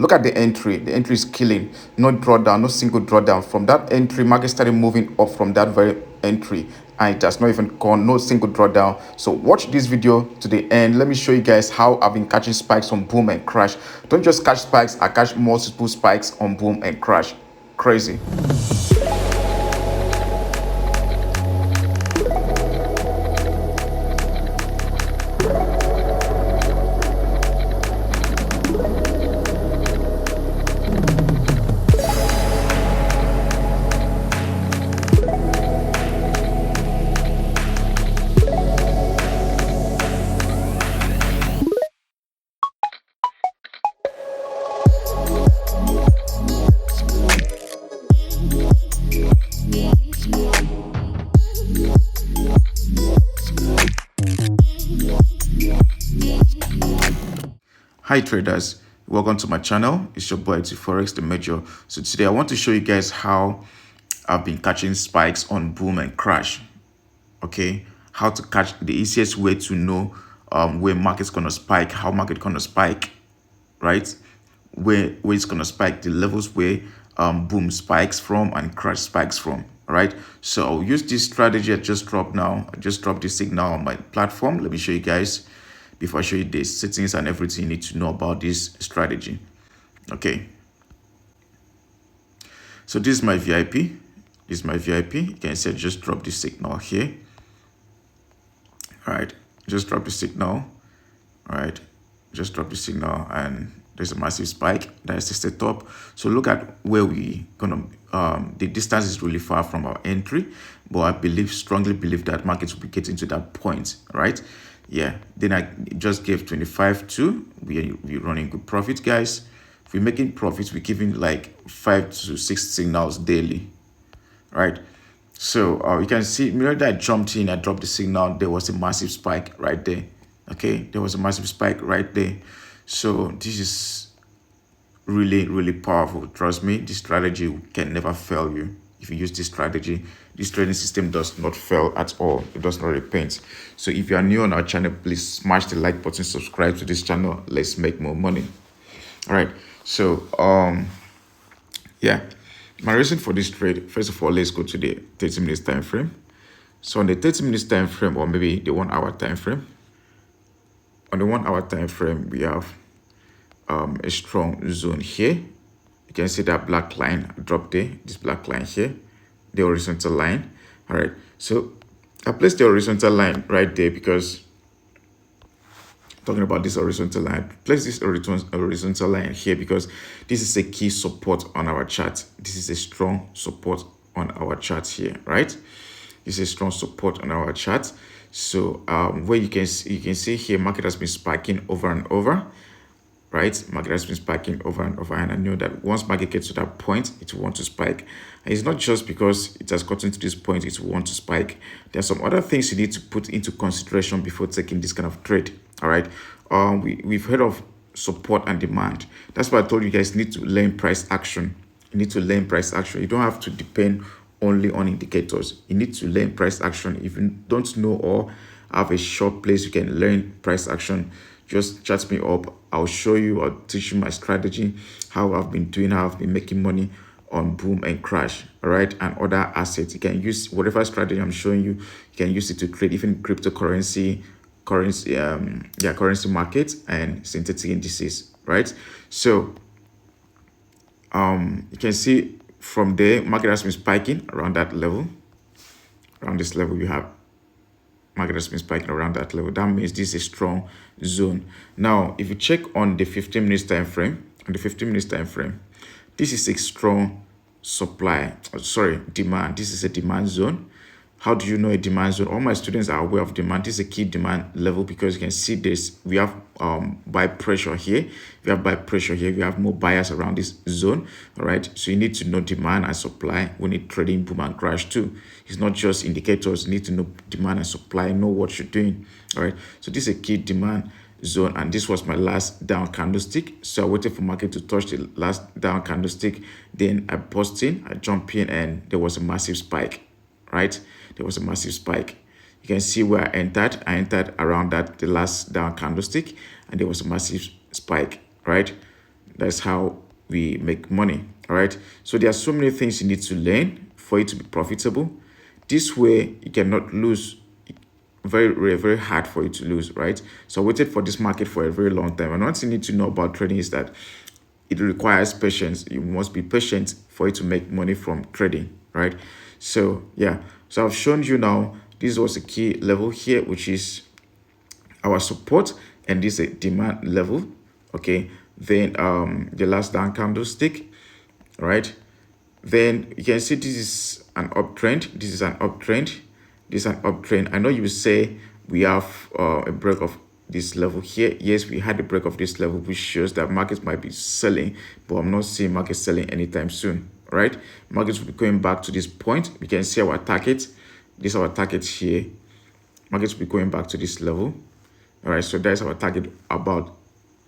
Look at the entry. The entry is killing. No drawdown, no single drawdown. From that entry, market started moving up from that very entry, and it has not even gone, no single drawdown. So watch this video to the end. Let me show you guys how I've been catching spikes on boom and crash. Don't just catch spikes, I catch multiple spikes on boom and crash. Crazy. Hi traders, welcome to my channel. It's your boy Etiforex, the Major. So today I want to show you guys how I've been catching spikes on boom and crash. Okay, how to catch the easiest way to know where market's gonna spike, how market gonna spike, right? Where it's gonna spike, the levels where boom spikes from and crash spikes from. All right, so I'll use this strategy I just dropped now. I just dropped this signal on my platform. Let me show you guys before I show you the settings and everything you need to know about this strategy. Okay, so this is my VIP. This is my VIP. You can see I just drop this signal here. All right, just drop the signal. All right, just drop the signal, and there's a massive spike. That's the setup. So look at where we gonna the distance is really far from our entry, but I strongly believe that markets will be getting to that point, right? Yeah, then I just gave 25 we're running good profit, guys. If we're making profits, we're giving like 5 to 6 signals daily, right? So you can see immediately I jumped in, I dropped the signal, there was a massive spike right there. Okay, there was a massive spike right there. So this is really powerful. Trust me, this strategy can never fail you. If you use this strategy, this trading system does not fail at all. It does not repent. So if you are new on our channel, please smash the like button, subscribe to this channel. Let's make more money. All right, so yeah, my reason for this trade, first of all, let's go to the 30 minutes time frame. So on the 30 minutes time frame, or maybe the 1 hour time frame, on the 1 hour time frame, we have a strong zone here. You can see that black line drop there, this black line here, the horizontal line. All right, so I placed the horizontal line right there because talking about this horizontal line, place this horizontal line here because this is a key support on our chart. This is a strong support on our chart here, right? This is a strong support on our chart. So where you can see here, market has been spiking over and over, right? Market has been spiking over and over, and I know that once market gets to that point, it will want to spike. And it's not just because it has gotten to this point, it will want to spike. There are some other things you need to put into consideration before taking this kind of trade. All right, we've heard of support and demand. That's why I told you guys need to learn price action. You need to learn price action. You don't have to depend only on indicators. You need to learn price action. If you don't know or have a short place you can learn price action, just chat me up. I'll show you, I'll teach you my strategy, how I've been doing, how I've been making money on boom and crash, all right, and other assets. You can use whatever strategy I'm showing you. You can use it to trade even cryptocurrency, currency markets and synthetic indices, right? So you can see from there, market has been spiking around that level. Around this level, you have market has been spiking around that level. That means this is a strong zone. Now, if you check on the 15 minutes time frame, this is a strong demand. This is a demand zone. How do you know a demand zone? All my students are aware of demand. This is a key demand level because you can see this. We have buy pressure here. We have buy pressure here. We have more buyers around this zone. All right. So you need to know demand and supply when you're trading boom and crash too. It's not just indicators. You need to know demand and supply. Know what you're doing. All right. So this is a key demand zone, and this was my last down candlestick. So I waited for market to touch the last down candlestick. Then I bust in. I jumped in, and there was a massive spike. Right, there was a massive spike. You can see where I entered. I entered around the last down candlestick, and there was a massive spike, right? That's how we make money. All right. So there are so many things you need to learn for it to be profitable. This way you cannot lose. Very hard for you to lose, right? So I waited for this market for a very long time. And one thing you need to know about trading is that it requires patience. You must be patient for it to make money from trading, right? So yeah, so I've shown you now. This was a key level here, which is our support, and this is a demand level. Okay, then the last down candlestick, right? Then you can see this is an uptrend. This is an uptrend. This is an uptrend. I know you will say we have a break of this level here. Yes, we had a break of this level, which shows that markets might be selling, but I'm not seeing markets selling anytime soon. Right? Markets will be going back to this point. We can see our target. This is our target here. Markets will be going back to this level. All right, so that's our target, about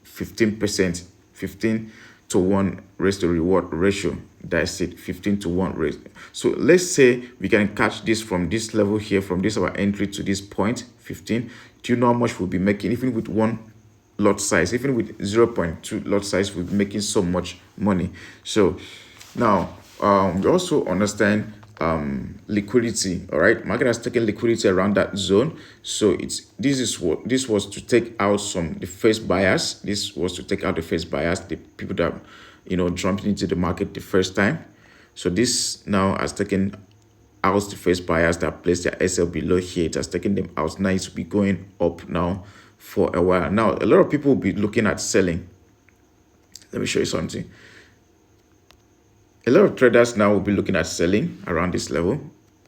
15%, 15 to 1 risk to reward ratio. That's it, 15 to 1 risk. So let's say we can catch this from this level here, from this our entry to this point, 15. Do you know how much we'll be making? Even with one lot size, even with 0.2 lot size, we'll be making so much money. So now we also understand liquidity. All right, market has taken liquidity around that zone. So this was to take out the first buyers. This was to take out the first buyers, the people that jumped into the market the first time. So this now has taken out the first buyers that placed their SL below here. It has taken them out. Now it's be going up now for a while. Now a lot of people will be looking at selling. Let me show you something. A lot of traders now will be looking at selling around this level.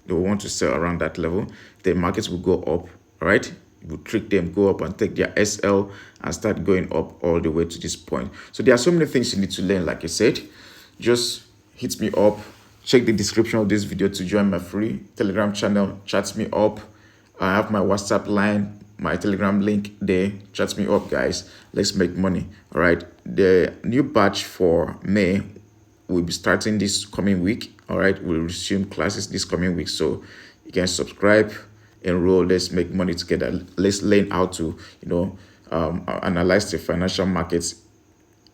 They will want to sell around that level. The markets will go up, all right? It will trick them, go up and take their SL and start going up all the way to this point. So there are so many things you need to learn, like I said. Just hit me up. Check the description of this video to join my free Telegram channel. Chat me up. I have my WhatsApp line, my Telegram link there. Chat me up, guys. Let's make money, all right? The new batch for May will be starting this coming week. All right, we'll resume classes this coming week, so you can subscribe, enroll. Let's make money together. Let's learn how to analyze the financial markets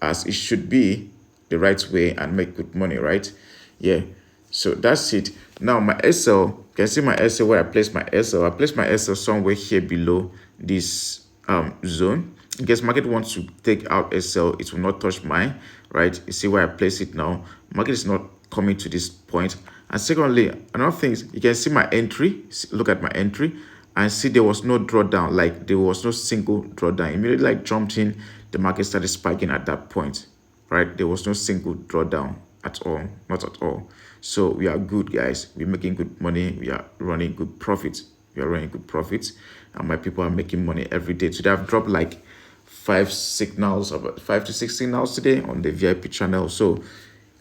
as it should be, the right way, and make good money, right? Yeah, so that's it. Now my SL, you can see my SL, where I place my SL. I place my SL somewhere here below this zone. In case market wants to take out SL, it will not touch mine, right? You see where I place it now. Market is not coming to this point. And secondly, another thing is, you can see my entry. Look at my entry and see there was no drawdown. Like there was no single drawdown. Immediately like jumped in, the market started spiking at that point, right? There was no single drawdown at all, not at all. So we are good, guys. We're making good money. We are running good profits. And my people are making money every day. Today I've dropped like 5 to 6 signals today on the VIP channel. So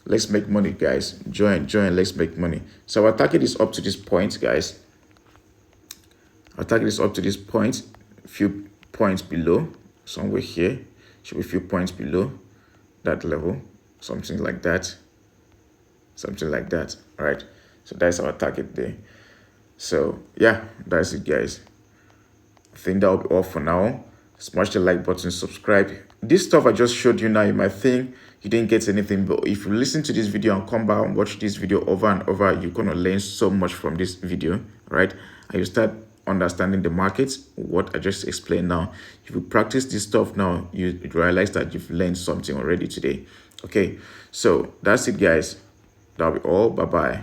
let's make money, guys. Join, let's make money. So our target is up to this point, guys. Our target is up to this point, a few points below, somewhere here. Should be a few points below that level, something like that. All right, so that's our target there. So yeah, that's it, guys. I think that'll be all for now. Smash the like button, subscribe. This stuff I just showed you now, you might think you didn't get anything, but if you listen to this video and come back and watch this video over and over, you're gonna learn so much from this video, right? And you start understanding the markets, what I just explained now. If you practice this stuff now, you realize that you've learned something already today. Okay, so that's it, guys. That'll be all. Bye-bye.